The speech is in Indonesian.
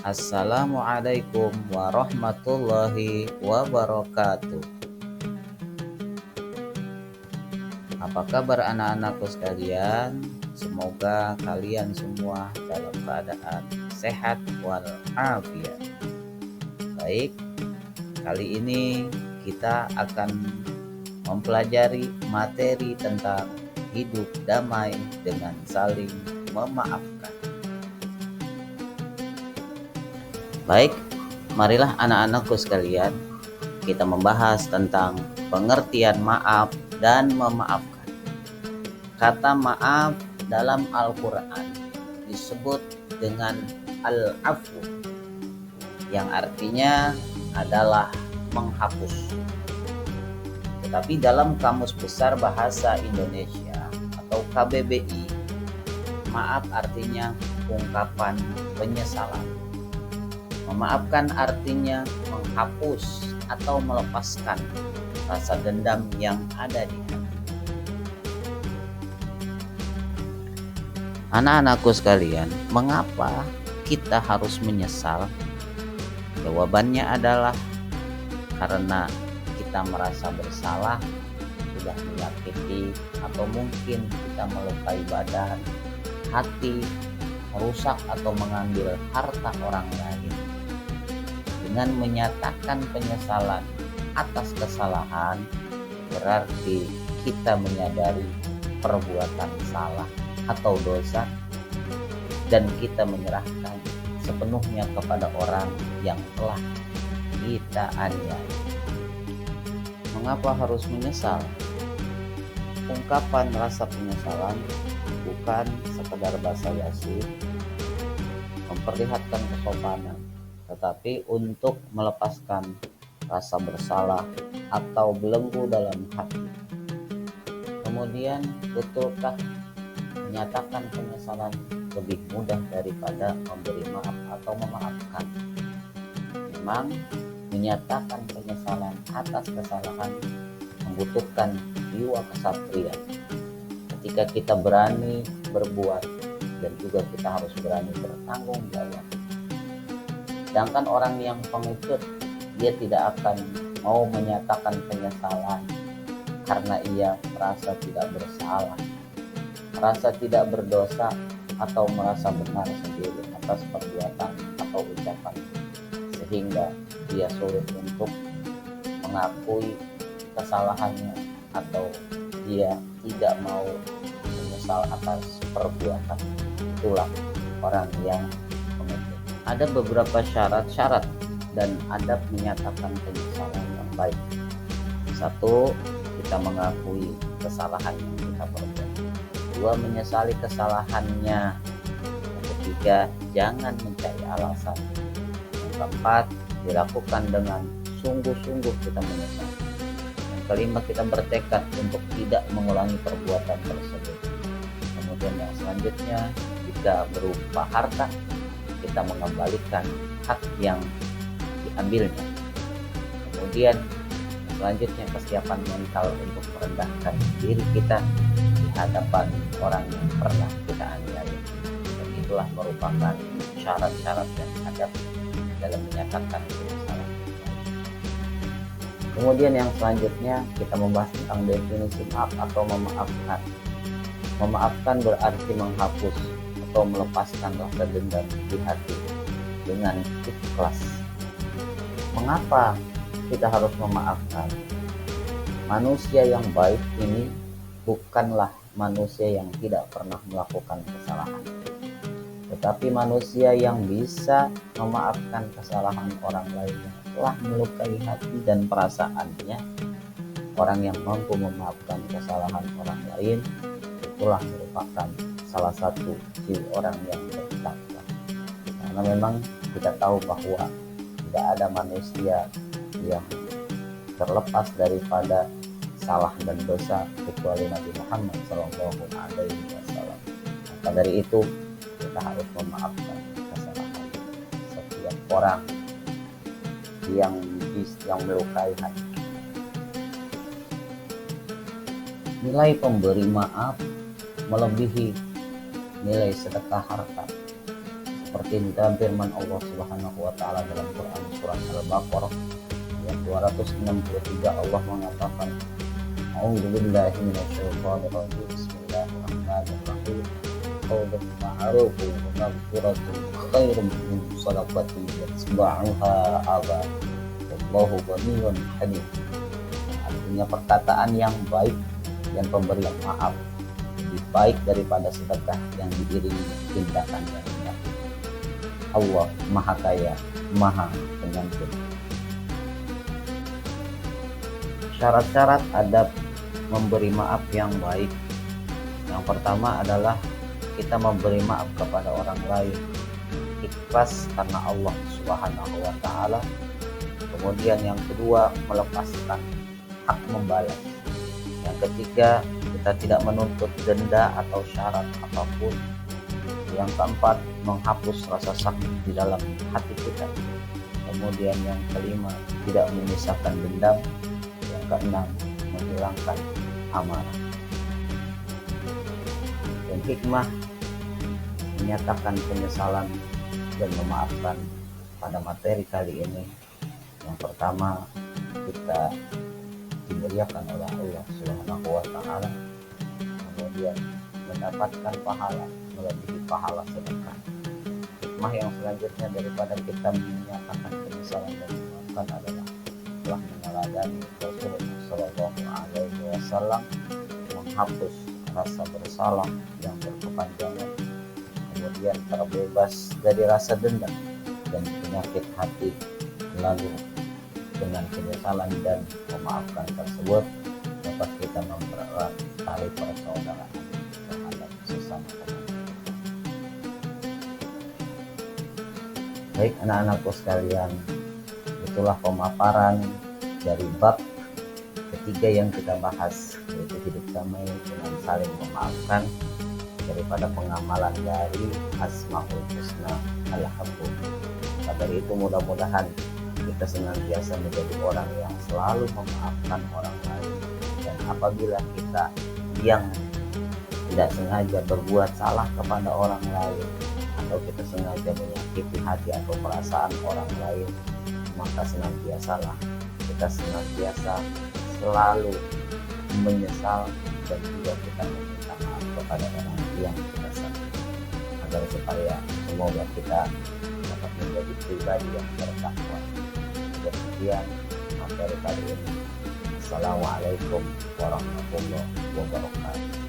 Assalamualaikum warahmatullahi wabarakatuh. Apa kabar anak-anakku sekalian? Semoga kalian semua dalam keadaan sehat walafiat. Baik, kali ini kita akan mempelajari materi tentang hidup damai dengan saling memaafkan. Baik, marilah anak-anakku sekalian, kita membahas tentang pengertian maaf dan memaafkan. Kata maaf dalam Al-Quran disebut dengan al-afu, yang artinya adalah menghapus. Tetapi dalam Kamus Besar Bahasa Indonesia atau KBBI, maaf artinya ungkapan penyesalan. Memaafkan artinya menghapus atau melepaskan rasa dendam yang ada di hati. Anak-anakku sekalian, mengapa kita harus menyesal? Jawabannya adalah karena kita merasa bersalah, sudah menyakiti atau mungkin kita melukai badan, hati, merusak atau mengambil harta orang lain. Dengan menyatakan penyesalan atas kesalahan, berarti kita menyadari perbuatan salah atau dosa dan kita menyerahkan sepenuhnya kepada orang yang telah kita aniaya. Mengapa harus menyesal? Ungkapan rasa penyesalan bukan sekedar basa-basi memperlihatkan kesopanan, tetapi untuk melepaskan rasa bersalah atau belenggu dalam hati. Kemudian, betulkah menyatakan penyesalan lebih mudah daripada memberi maaf atau memaafkan? Memang menyatakan penyesalan atas kesalahan membutuhkan jiwa kesatria. Ketika kita berani berbuat dan juga kita harus berani bertanggung jawab. Sedangkan orang yang pengecut, dia tidak akan mau menyatakan penyesalan karena ia merasa tidak bersalah, merasa tidak berdosa, atau merasa benar sendiri atas perbuatan atau ucapan, sehingga dia sulit untuk mengakui kesalahannya atau dia tidak mau menyesal atas perbuatan. Itulah orang yang pengecut. Ada beberapa syarat-syarat dan adab menyatakan penyesalan yang baik. 1. Kita mengakui kesalahan yang kita perbuat. 2. Menyesali kesalahannya. Yang 3. Jangan mencari alasan. Yang 4. Dilakukan dengan sungguh-sungguh kita menyesal. Yang 5. Kita bertekad untuk tidak mengulangi perbuatan tersebut. Kemudian yang selanjutnya, jika berupa harta, kita mengembalikan hak yang diambilnya. Kemudian selanjutnya, kesiapan mental untuk merendahkan diri kita di hadapan orang yang pernah kita aniaya. Dan itulah merupakan syarat-syarat dan adab dalam menyatakan penyesalan. Kemudian yang selanjutnya, kita membahas tentang definisi maaf atau memaafkan. Memaafkan berarti menghapus atau melepaskan rasa dendam di hati dengan ikhlas. Mengapa kita harus memaafkan? Manusia yang baik ini bukanlah manusia yang tidak pernah melakukan kesalahan, tetapi manusia yang bisa memaafkan kesalahan orang lain yang telah melukai hati dan perasaannya. Orang yang mampu memaafkan kesalahan orang lain itulah merupakan salah satu ciri orang yang bertakwa. Karena memang kita tahu bahwa tidak ada manusia yang terlepas daripada salah dan dosa kecuali Nabi Muhammad SAW. Maka dari itu kita harus memaafkan kesalahan setiap orang yang melukai hati. Nilai pemberi maaf melebihi nilai sedekah harta. Seperti dalam firman Allah Subhanahu wa taala dalam Quran surat Al-Baqarah ayat 263, Allah mengatakan, A'udzubillahi minasyaitonir rajim. Bismillahirrahmanirrahim. Qaulun ma'rufun wa maghfiratun khairum min shadaqatin yatba'uha adza. Wallahu ghaniyyun halim. Artinya perkataan yang baik dan pemberian maaf lebih baik daripada sedekah yang diiringi tindakan yang indah. Allah Maha Kaya, Maha Penyampun. Syarat-syarat adab memberi maaf yang baik. Yang pertama adalah kita memberi maaf kepada orang lain ikhlas karena Allah Subhanahu wa taala. Kemudian yang kedua, melepaskan hak membalas. Yang ketiga, kita tidak menuntut denda atau syarat apapun. Yang keempat, menghapus rasa sakit di dalam hati kita. Kemudian yang kelima, tidak menyisakan dendam. Yang keenam, menghilangkan amarah. Dan hikmah menyatakan penyesalan dan memaafkan pada materi kali ini. Yang pertama, kita dimuliakan oleh Allah Subhanahu wa taala. Kemudian mendapatkan pahala melebihi pahala sedekah. Hikmah yang selanjutnya daripada kita menyatakan penyesalan dan memaafkan adalah telah meneladani Rasulullah Shallallahu Alaihi Wasallam menghapus rasa bersalah yang berkepanjangan, kemudian terbebas dari rasa dendam dan penyakit hati. Lalu dengan penyesalan dan memaafkan tersebut dapat kita mempererat tali persaudaraan terhadap sesama teman. Baik anak-anakku sekalian, itulah pemaparan dari bab ketiga yang kita bahas, yaitu hidup damai dengan saling memaafkan, daripada pengamalan dari Asmaul Husna Al-Haqqu. Dari itu mudah-mudahan kita senantiasa menjadi orang yang selalu memaafkan orang lain, dan apabila kita yang tidak sengaja berbuat salah kepada orang lain atau kita sengaja menyakiti hati atau perasaan orang lain, maka senantiasalah kita selalu menyesal dan juga kita meminta maaf kepada orang yang kita sakiti, agar supaya semoga kita dapat menjadi pribadi yang bertakwa. Demikian materi kali ini. Assalamualaikum warahmatullahi wabarakatuh.